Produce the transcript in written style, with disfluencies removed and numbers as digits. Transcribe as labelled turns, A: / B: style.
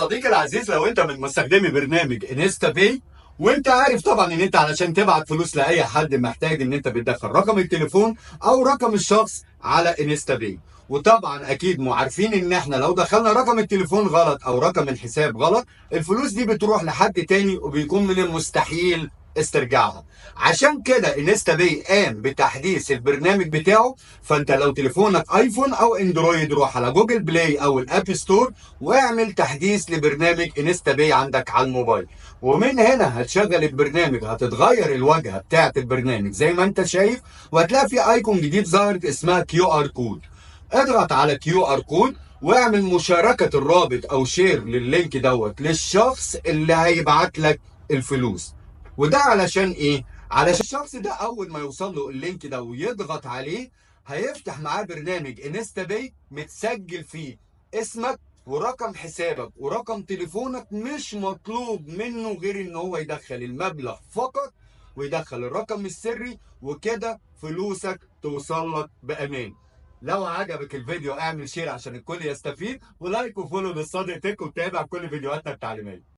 A: صديقي العزيز، لو انت من مستخدمي برنامج انستا باي، وانت عارف طبعا ان انت علشان تبعت فلوس لاي حد محتاج ان انت بتدخل رقم التليفون او رقم الشخص على انستا باي. وطبعا اكيد عارفين ان احنا لو دخلنا رقم التليفون غلط او رقم الحساب غلط، الفلوس دي بتروح لحد تاني وبيكون من المستحيل استرجاعها. عشان كده انستا باي قام بتحديث البرنامج بتاعه. فانت لو تليفونك ايفون او اندرويد، روح على جوجل بلاي او الاب ستور واعمل تحديث لبرنامج انستا باي عندك على الموبايل. ومن هنا هتشغل البرنامج، هتتغير الواجهه بتاعه البرنامج زي ما انت شايف، وهتلاقي في ايكون جديد ظهرت اسمها كيو ار كود. اضغط على كيو ار كود واعمل مشاركه الرابط او شير لللينك دوت للشخص اللي هيبعت لك الفلوس. وده علشان ايه؟ علشان الشخص ده اول ما يوصل له اللينك ده ويضغط عليه، هيفتح معاه برنامج انستا باي متسجل فيه اسمك ورقم حسابك ورقم تليفونك. مش مطلوب منه غير ان هو يدخل المبلغ فقط ويدخل الرقم السري، وكده فلوسك توصل لك بامان. لو عجبك الفيديو اعمل شير عشان الكل يستفيد، ولايك وفولو للصادق تك، وتابع كل فيديوهاتنا التعليميه.